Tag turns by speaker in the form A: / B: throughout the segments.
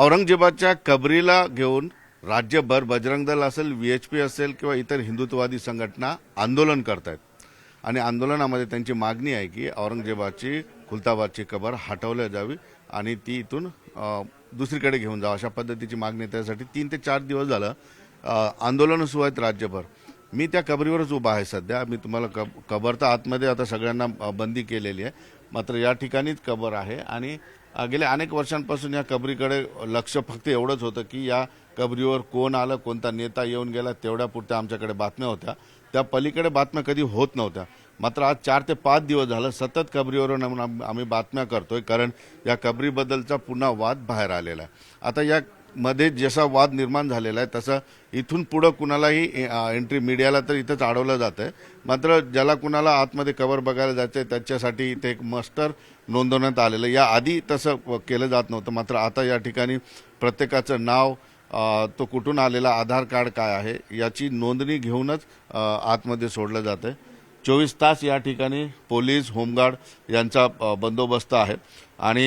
A: औरंगजेबाच्या कबरीला घेऊन राज्यभर बजरंग दल असेल, व्हीएचपी असेल किंवा इतर हिंदुत्ववादी संघटना आंदोलन करतायत आणि आंदोलनामध्ये त्यांची मागणी आहे की औरंगजेबाची खुलताबादची कबर हटवल्या जावी आणि ती इथून दुसरीकडे घेऊन जावं, अशा पद्धतीची मागणी. त्यासाठी 3 ते 4 दिवस झालं आंदोलन सुरू आहेत राज्यभर. मी त्या कबरीवरच उभा आहे सध्या. मी तुम्हाला कबर तर आतमध्ये आता सगळ्यांना बंदी केलेली आहे, मात्र या ठिकाणीच कबर आहे आणि गेल्या अनेक वर्षांपासून या कबरीकडे लक्ष फक्त एवढंच होतं की या कबरीवर कोण आलं, कोणता नेता येऊन गेला, तेवढ्यापुरत्या आमच्याकडे बातम्या होत्या. त्या पलीकडे बातम्या कधी होत नव्हत्या. मात्र आज 4 ते 5 दिवस झालं सतत कबरीवरून आम्ही बातम्या करतोय, कारण या कबरीबद्दलचा पुन्हा वाद बाहेर आलेला आहे. आता या मध्ये जसा वाद निर्माण झालेला आहे तसं इथून पुढं कुणालाही एंट्री मीडियाला तर इथंच अडवलं जातं आहे. मात्र ज्याला कुणाला आतमध्ये कबर बघायला जायचं आहे त्याच्यासाठी इथे एक मस्टर नोंदवण्यात आलेलं. या आधी तसं केलं जात नव्हतं, मात्र आता या ठिकाणी प्रत्येकाचं नाव, तो कुठून आलेला, आधार कार्ड काय आहे याची नोंदणी घेऊनच आतमध्ये सोडलं जातं आहे. 24 तास या ठिकाणी पोलीस, होमगार्ड यांचा बंदोबस्त आहे आणि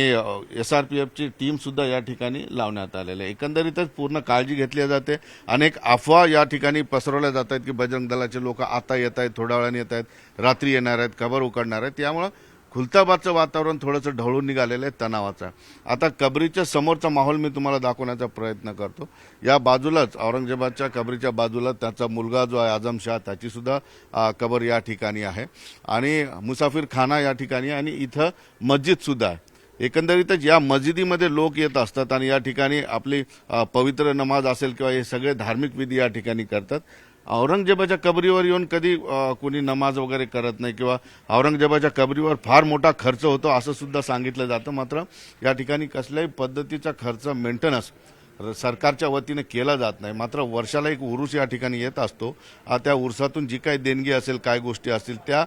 A: SRPFची टीमसुद्धा या ठिकाणी लावण्यात आलेली आहे. एकंदरीतच पूर्ण काळजी घेतली जाते. अनेक अफवा या ठिकाणी पसरवल्या जात आहेत की बजरंग दलाचे लोक आता येत आहेत, थोड्या वेळाने येत आहेत, रात्री येणार आहेत, कबर उकडणार आहेत. त्यामुळं खुलताबादचं वातावरण थोडंसं ढवळून निघालेलं आहे, तणावाचं. आता कबरीच्या समोरचा माहोल मी तुम्हाला दाखवण्याचा प्रयत्न करतो. या बाजूलाच औरंगजेबाच्या कबरीच्या बाजूला त्याचा मुलगा जो आहे आझम शाह, त्याची सुद्धा कबर या ठिकाणी आहे आणि मुसाफिर खाना या ठिकाणी आणि इथं मस्जिद सुद्धा आहे. एकंदरीतच या मस्जिदीमध्ये लोक येत असतात आणि या ठिकाणी आपली पवित्र नमाज असेल किंवा हे सगळे धार्मिक विधी या ठिकाणी करतात. औरंगजेबाच्या कबरीवर येऊन कधी कोणी नमाज वगैरे करत नाही किंवा औरंगजेबाच्या कबरीवर फार मोठा खर्च होतो असं सुद्धा सांगितलं जातं. मात्र या ठिकाणी कसल्याही पद्धतीचा खर्च मेंटेनन्स सरकारच्या वतीने केला जात नाही. मात्र वर्षाला एक उरूस या ठिकाणी येत असतो. त्या उरसातून जी काही देणगी असेल, काय गोष्टी असतील त्या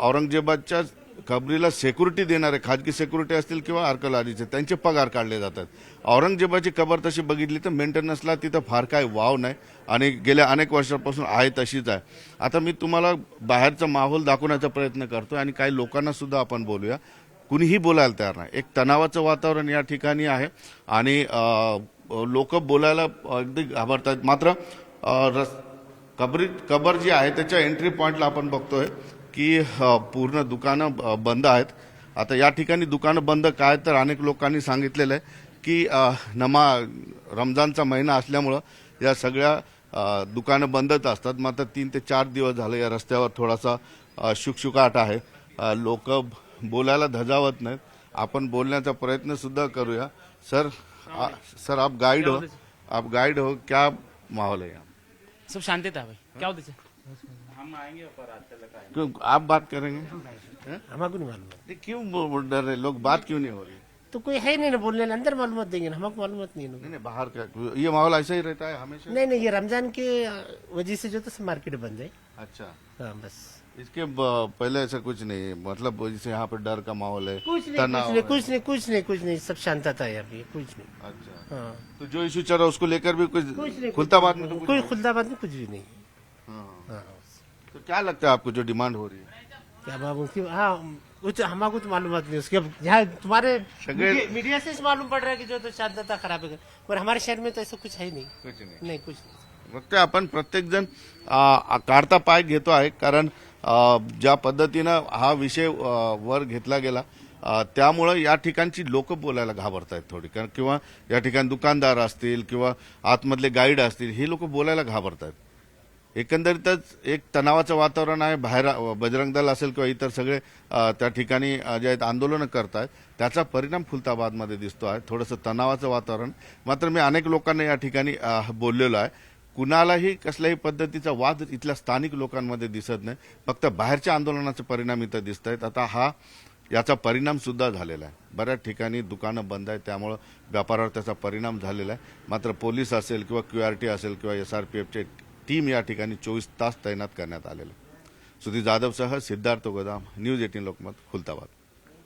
A: औरंगजेबाच्या कबरीला सिक्युरिटी देणारे खाजगी सिक्युरिटी असतील किंवा आर्किओलॉजीचे त्यांचे पगार काढले जातात. औरंगजेबाची कबर तशी बघितली तर मेंटेनन्सला तिथं फार काय वाव नाही आणि गेल्या अनेक वर्षांपासून आहे तशीच आहे. आता मी तुम्हाला बाहेरचा माहोल दाखवण्याचा प्रयत्न करतो आणि काही लोकांना सुद्धा आपण बोलूया. कुणीही बोलायला तयार नाही. एक तणावाचं वातावरण या ठिकाणी आहे आणि लोक बोलायला अगदी घाबरतात. मात्र कबर जी आहे त्याच्या एंट्री पॉईंटला आपण बघतोय की पूर्ण दुकानं बंद आहेत. आता या ठिकाणी दुकानं बंद काय तर अनेक लोकांनी सांगितलेलं आहे की रमजानचा महिना असल्यामुळं या सगळ्या दुकानं बंदच असतात. मात्र 3 ते 4 दिवस झाले या रस्त्यावर थोडासा शुकशुकाट आहे. लोक बोलायला धजावत नाहीत. आपण बोलण्याचा प्रयत्न सुद्धा करूया. सर आप गाइड हो, क्या माहौल है यहाँ?
B: सब शांति था भाई, क्या होता है?
C: हम आएंगे पर आज तक आएंगे।
A: क्यों आप बात करेंगे?
D: हमको नहीं मालूम है।
A: ये क्यों डर रहे लोग? बात क्यों नहीं हो रही?
D: तो कोई है नहीं ना बोलने वाला, अंदर मालूमत देंगे ना, हमको मालूमत नहीं है ना।
A: नहीं बाहर का ये माहौल ऐसा ही रहता है हमेशा?
D: नहीं नहीं, ये रमजान के वजह से जो तो सब मार्केट बंद है।
A: अच्छा,
D: हाँ बस
A: इसके पहले ऐसा कुछ नहीं है? मतलब जैसे यहाँ पर डर का माहौल है,
D: कुछ नहीं
A: तनाव
D: कुछ नहीं
A: है?
D: कुछ नहीं कुछ नहीं कुछ नहीं, सब शांतता था यहाँ पे, कुछ नहीं।
A: अच्छा,
D: हाँ
A: तो जो इशू चल रहा है उसको लेकर भी
D: कुछ
A: कुछ
D: नहीं,
A: खुलताबाद में तो कुछ
D: कोई
A: नहीं?
D: खुलदाबाद में कुछ भी नहीं।
A: हाँ।
D: हाँ
A: तो क्या लगता है आपको जो डिमांड हो रही है?
D: क्या बाबू की, हाँ कुछ हमको तो मालूम नहीं उसके। यहाँ तुम्हारे
A: सगळे-
D: मीडिया से मालूम पड़ रहा है कि जो तो शांतता खराब है, पर हमारे शहर में तो ऐसा कुछ है ही नहीं।
A: कुछ नहीं.
D: नहीं कुछ नहीं।
A: फक्त आपण प्रत्येक जण काढता पाय घेतो आहे, कारण ज्या पद्धतीनं हा विषय वर घेतला गेला त्यामुळं या ठिकाणची लोक बोलायला घाबरत आहेत थोडी, कारण किंवा या ठिकाणी दुकानदार असतील किंवा आतमधले गाईड असतील, हे लोक बोलायला घाबरत आहेत. एकंदरीतच एक तणावाचं वातावरण आहे. बाहेर बजरंग दल असेल किंवा इतर सगळे त्या ठिकाणी जे आहेत आंदोलनं करतायत, त्याचा परिणाम खुलताबादमध्ये दिसतो आहे. थोडंसं तणावाचं वातावरण. मात्र मी अनेक लोकांना या ठिकाणी बोललेलो आहे. कुणालाही कसल्याही पद्धतीचा वाद इथल्या स्थानिक लोकांमध्ये दिसत नाही. फक्त बाहेरच्या आंदोलनाचे परिणाम इथं दिसत आहेत. आता याचा परिणाम सुद्धा झालेला आहे. बऱ्याच ठिकाणी दुकानं बंद आहेत, त्यामुळं व्यापारावर त्याचा परिणाम झालेला आहे. मात्र पोलीस असेल किंवा QRT असेल किंवा SRPFचे टीम या ठिकाणी 24 तास तैनात करण्यात आलेलं. सुधीर जाधवसह सिद्धार्थ गोदाम, न्यूज 18 लोकमत, खुलताबाद.